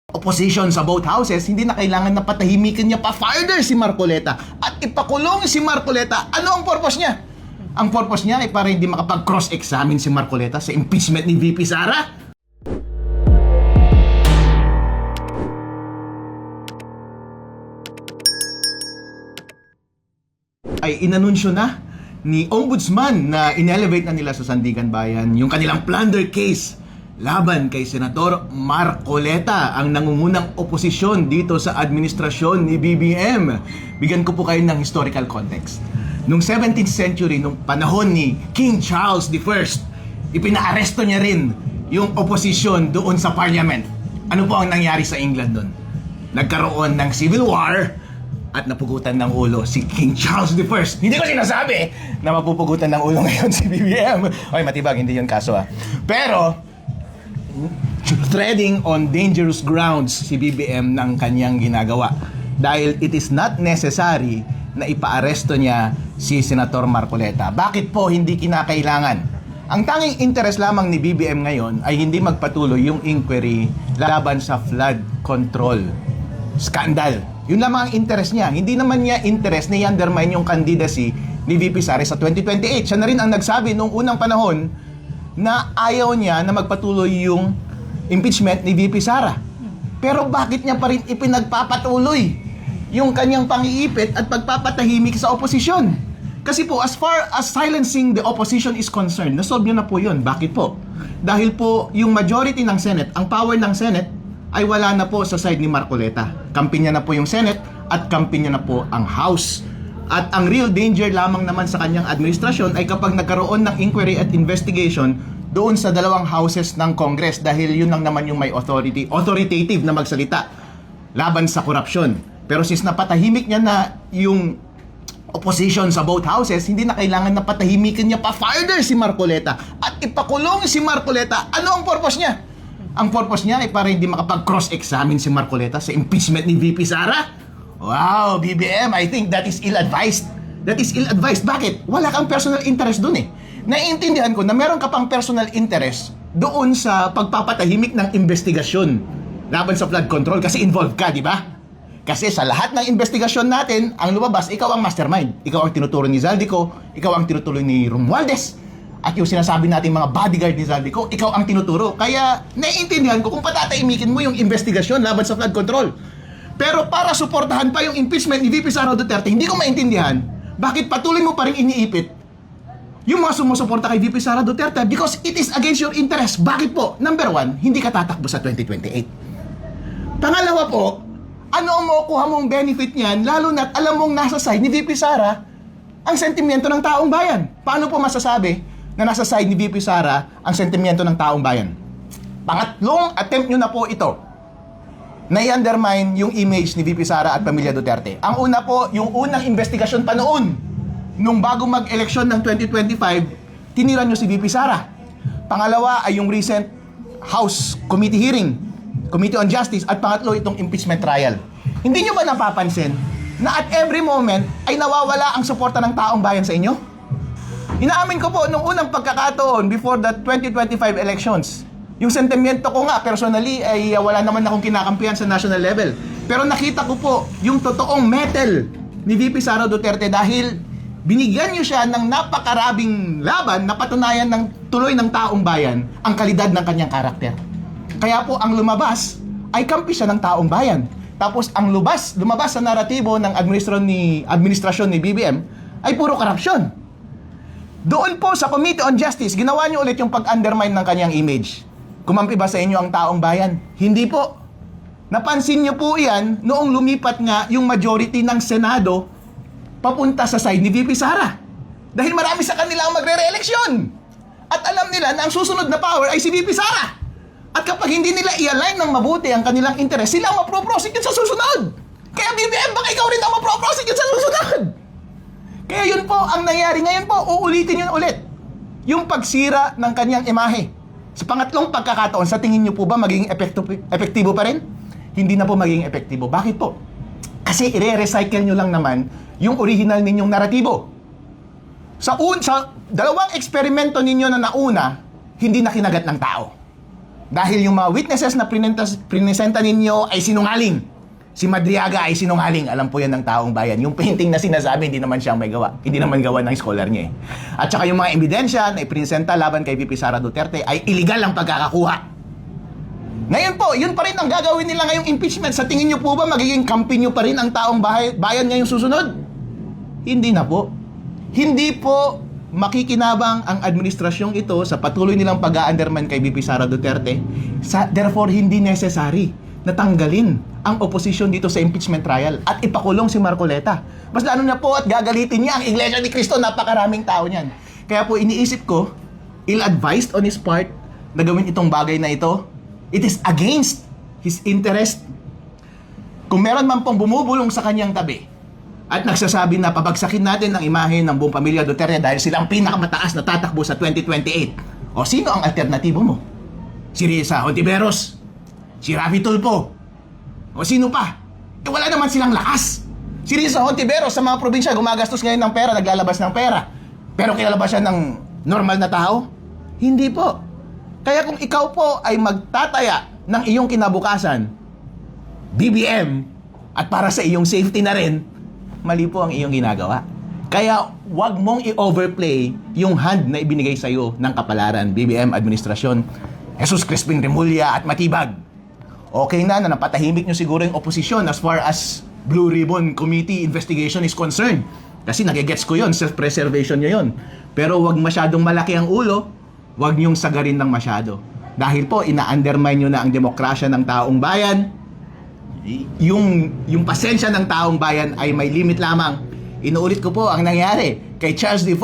Opposition sa both houses, hindi na kailangan na patahimikin niya pa further si Marcoleta at ipakulong si Marcoleta. Ano ang purpose niya? Ang purpose niya ay para hindi makapag-cross-examine si Marcoleta sa impeachment ni VP Sara. Ay inanunsyo na ni Ombudsman na inelevate na nila sa Sandigan Bayan yung kanilang plunder case laban kay Senator Marcoleta, ang nangungunang oposisyon dito sa administrasyon ni BBM. Bigyan ko po kayo ng historical context. Noong 17th century, nung panahon ni King Charles I, ipinaaresto niya rin yung oposisyon doon sa parliament. Ano po ang nangyari sa England doon? Nagkaroon ng civil war at napugutan ng ulo si King Charles I. Hindi ko sinasabi na mapupugutan ng ulo ngayon si BBM. Oy, matibag, hindi yun kaso Pero treading on dangerous grounds si BBM ng kanyang ginagawa dahil it is not necessary na ipaaresto niya si Senator Marcoleta. Bakit po hindi kinakailangan? Ang tanging interest lamang ni BBM ngayon ay hindi magpatuloy yung inquiry laban sa flood control scandal. Yun lamang ang interest niya. Hindi naman niya interest na i-undermine yung candidacy ni VP Sara sa 2028. Siya na rin ang nagsabi noong unang panahon na ayaw niya na magpatuloy yung impeachment ni VP Sara. Pero bakit niya pa rin ipinagpapatuloy yung kanyang pang-iipit at pagpapatahimik sa oposisyon? Kasi po, as far as silencing the opposition is concerned, nasolve niyo na po yun. Bakit po? Dahil po, yung majority ng Senate, ang power ng Senate, ay wala na po sa side ni Marcoleta. Kampi niya na po yung Senate at kampi niya na po ang House. At ang real danger lamang naman sa kanyang administrasyon ay kapag nagkaroon ng inquiry at investigation doon sa dalawang houses ng Congress dahil yun lang naman yung may authoritative na magsalita laban sa korupsyon. Pero since napatahimik niya na yung opposition sa both houses, hindi na kailangan na patahimikin niya pa further si Marcoleta at ipakulong si Marcoleta. Ano ang purpose niya? Ang purpose niya ay para hindi makapag-cross-examine si Marcoleta sa impeachment ni VP Sara. Wow, BBM, I think that is ill-advised. That is ill-advised. Bakit? Wala kang personal interest dun Naiintindihan ko na meron ka pang personal interest doon sa pagpapatahimik ng investigasyon laban sa flood control kasi involved ka, di ba? Kasi sa lahat ng investigasyon natin, ang lumabas, ikaw ang mastermind. Ikaw ang tinuturo ni Zaldico, ikaw ang tinuturo ni Romualdez, at yung sinasabi natin mga bodyguard ni Zaldico, ikaw ang tinuturo. Kaya naiintindihan ko kung patatahimikin mo yung investigasyon laban sa flood control. Pero para suportahan pa yung impeachment ni VP Sara Duterte, hindi ko maintindihan bakit patuloy mo pa rin iniipit yung mga sumusuporta kay VP Sara Duterte because it is against your interest. Bakit po? Number one, hindi ka tatakbo sa 2028. Pangalawa po, ano ang makukuha mong benefit niyan lalo na't alam mong nasa side ni VP Sara ang sentimiento ng taong bayan? Paano po masasabi na nasa side ni VP Sara ang sentimiento ng taong bayan? Pangatlong attempt nyo na po ito na i-undermine yung image ni VP Sara at pamilya Duterte. Ang una po, yung unang investigasyon pa noon, nung bago mag-eleksyon ng 2025, tinira nyo si VP Sara. Pangalawa ay yung recent House Committee hearing, Committee on Justice, at pangatlo itong impeachment trial. Hindi nyo ba napapansin na at every moment ay nawawala ang suporta ng taong bayan sa inyo? Inaamin ko po, nung unang pagkakataon before the 2025 elections, yung sentimiento ko nga, personally, ay wala naman akong kinakampihan sa national level. Pero nakita ko po yung totoong mettle ni VP Sara Duterte dahil binigyan niyo siya ng napakarabing laban na patunayan ng tuloy ng taong bayan ang kalidad ng kanyang karakter. Kaya po ang lumabas ay kampi siya ng taong bayan. Tapos ang lumabas sa naratibo ng administrasyon ni BBM ay puro korupsyon. Doon po sa Committee on Justice, ginawa niyo ulit yung pag-undermine ng kanyang image. Kumampi ba sa inyo ang taong bayan? Hindi po. Napansin niyo po yan noong lumipat nga yung majority ng Senado papunta sa side ni VP Sara. Dahil marami sa kanila ang magre-re-eleksyon. At alam nila na ang susunod na power ay si VP Sara. At kapag hindi nila i-align ng mabuti ang kanilang interes, sila ang mapro-prosecute sa susunod. Kaya BBM, baka ikaw rin ang mapro-prosecute sa susunod. Kaya yun po ang nangyari. Ngayon po, uulitin yun ulit. Yung pagsira ng kanyang imahe. Sa pangatlong pagkakataon, sa tingin niyo po ba magiging epektibo pa rin? Hindi na po magiging epektibo. Bakit po? Kasi i-recycle nyo lang naman yung original ninyong naratibo. Sa dalawang eksperimento ninyo na nauna, hindi na kinagat ng tao. Dahil yung mga witnesses na prinesenta ninyo ay sinungaling. Si Madriaga ay sinungaling. Alam po yan ng taong bayan. Yung painting na sinasabi, hindi naman siya may gawa. Hindi naman gawa ng scholar niya eh. At saka yung mga ebidensya na iprinesenta laban kay VP Sara Duterte ay illegal ang pagkakakuha. Ngayon po, yun pa rin ang gagawin nila ngayong impeachment. Sa tingin nyo po ba magiging kampi nyo pa rin ang taong bayan ngayong susunod? Hindi na po. Hindi po makikinabang ang administrasyong ito sa patuloy nilang pag-undermine kay VP Sara Duterte. Therefore, hindi necessary na tanggalin ang oposisyon dito sa impeachment trial at ipakulong si Marcoleta. Mas lalo na po at gagalitin niya ang Iglesia ni Cristo, napakaraming tao niyan. Kaya po iniisip ko, ill-advised on his part na gawin itong bagay na ito. It is against his interest. Kung meron man pong bumubulong sa kanyang tabi at nagsasabi na pabagsakin natin ang imahe ng buong pamilya Duterte dahil sila ang pinakamataas na tatakbo sa 2028. O sino ang alternatibo mo? Si Risa Hontiveros? Si Rafi Tulfo? O sino pa? Eh wala naman silang lakas. Si Risa Hontiveros sa mga probinsya gumagastos ngayon ng pera, naglalabas ng pera. Pero kilala ba siya ng normal na tao? Hindi po. Kaya kung ikaw po ay magtataya ng iyong kinabukasan, BBM, at para sa iyong safety na rin, mali po ang iyong ginagawa. Kaya wag mong i-overplay yung hand na ibinigay sa iyo ng kapalaran, BBM administrasyon, Jesus Crispin Remulla at Matibag. Okay na napatahimik nyo siguro yung oposisyon as far as Blue Ribbon Committee investigation is concerned. Kasi nagigets ko yon, self-preservation nyo yon. Pero wag masyadong malaki ang ulo, wag niyong sagarin ng masyado. Dahil po, ina-undermine nyo na ang demokrasya ng taong bayan. Yung pasensya ng taong bayan ay may limit lamang. Inuulit ko po ang nangyari kay Charles I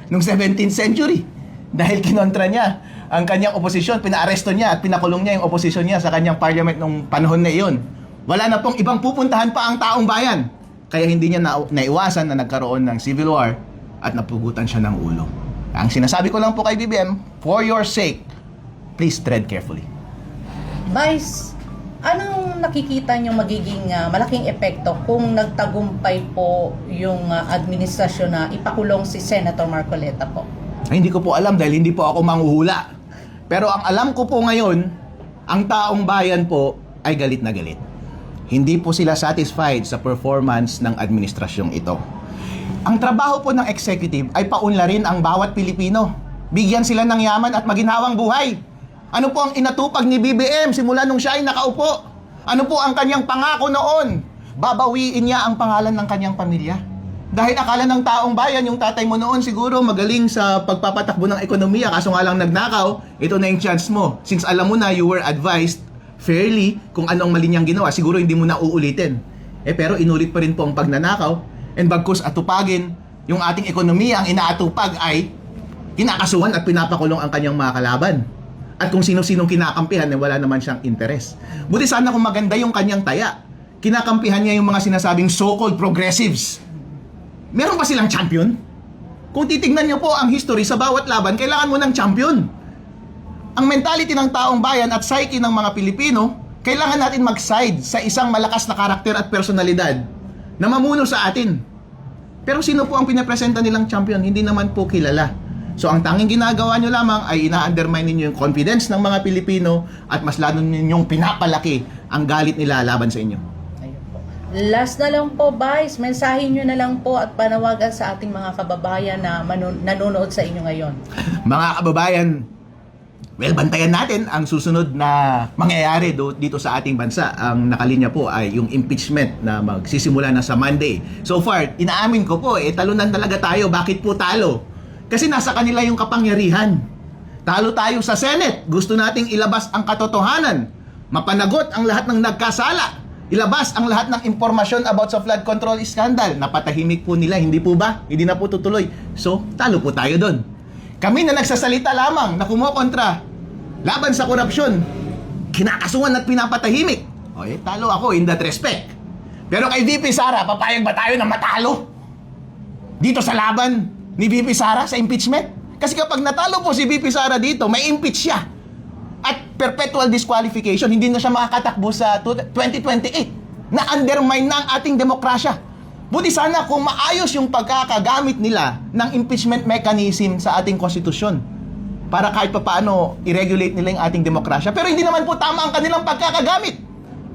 noong 17th century. Dahil kinontra niya ang kanyang oposisyon, pinaaresto niya at pinakulong niya yung oposisyon niya sa kanyang parliament nung panahon na iyon. Wala na pong ibang pupuntahan pa ang taong bayan. Kaya hindi niya naiwasan na nagkaroon ng civil war at napugutan siya ng ulo. Ang sinasabi ko lang po kay BBM, for your sake, please tread carefully. Vice, anong nakikita niyo magiging malaking epekto kung nagtagumpay po yung administrasyon na ipakulong si Senator Marcoleta po? Ay, hindi ko po alam dahil hindi po ako manghuhula. Pero ang alam ko po ngayon, ang taong bayan po ay galit na galit. Hindi po sila satisfied sa performance ng administrasyong ito. Ang trabaho po ng executive ay paunlarin ang bawat Pilipino. Bigyan sila ng yaman at maginhawang buhay. Ano po ang inatupag ni BBM simula nung siya ay nakaupo? Ano po ang kanyang pangako noon? Babawiin niya ang pangalan ng kanyang pamilya. Dahil akala ng taong bayan, yung tatay mo noon siguro magaling sa pagpapatakbo ng ekonomiya, kaso nga lang nagnakaw, ito na yung chance mo. Since alam mo na you were advised fairly kung ano ang mali niyang ginawa, siguro hindi mo na uulitin. Pero inulit pa rin po ang pagnanakaw. And bagkus atupagin yung ating ekonomiya, ang inaatupag ay kinakasuhan at pinapakulong ang kanyang mga kalaban. At kung sino-sinong kinakampihan, wala naman siyang interes. Buti sana kung maganda yung kanyang taya. Kinakampihan niya yung mga sinasabing so-called progressives. Meron ba silang champion? Kung titignan niyo po ang history sa bawat laban, kailangan mo ng champion. Ang mentality ng taong bayan at psyche ng mga Pilipino, kailangan natin mag-side sa isang malakas na karakter at personalidad na mamuno sa atin. Pero sino po ang pinapresenta nilang champion? Hindi naman po kilala. So ang tanging ginagawa nyo lamang ay ina-undermine ninyo yung confidence ng mga Pilipino at mas lalo ninyong pinapalaki ang galit nila laban sa inyo. Ayun po. Last na lang po, Vice, mensahe nyo na lang po at panawagan sa ating mga kababayan na nanonood sa inyo ngayon. Mga kababayan, well, bantayan natin ang susunod na mangyayari dito sa ating bansa. Ang nakalinya po ay yung impeachment na magsisimula na sa Monday. So far, inaamin ko po, talunan talaga tayo. Bakit po talo? Kasi nasa kanila yung kapangyarihan. Talo tayo sa Senate. Gusto nating ilabas ang katotohanan. Mapanagot ang lahat ng nagkasala. Ilabas ang lahat ng impormasyon about sa flood control scandal. Napatahimik po nila, hindi po ba? Hindi na po tutuloy. So, talo po tayo doon. Kami na nagsasalita lamang na kumokontra laban sa korupsyon, kinakasuhan at pinapatahimik. Talo ako in that respect. Pero kay VP Sara, papayag ba tayo na matalo? Dito sa laban ni VP Sara sa impeachment? Kasi kapag natalo po si VP Sara dito, may impeach siya. At perpetual disqualification, hindi na siya makakatakbo sa 2028. Na-undermine na ang ating demokrasya. Buti sana kung maayos yung pagkakagamit nila ng impeachment mechanism sa ating konstitusyon. para kahit papaano i-regulate nila yung ating demokrasya. Pero hindi naman po tama ang kanilang pagkakagamit.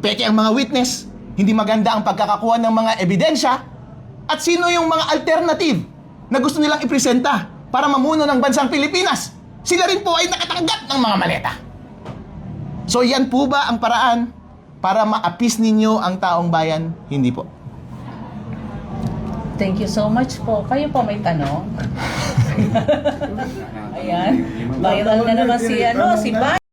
Peke ang mga witness, hindi maganda ang pagkakakuha ng mga ebidensya, at sino yung mga alternative na gusto nilang ipresenta para mamuno ng bansang Pilipinas. Sila rin po ay nakatanggap ng mga maleta. So yan po ba ang paraan para ma-appease ninyo ang taong bayan? Hindi po. Thank you so much po. Kayo po may tanong? Ayan. Viral na naman si Bay.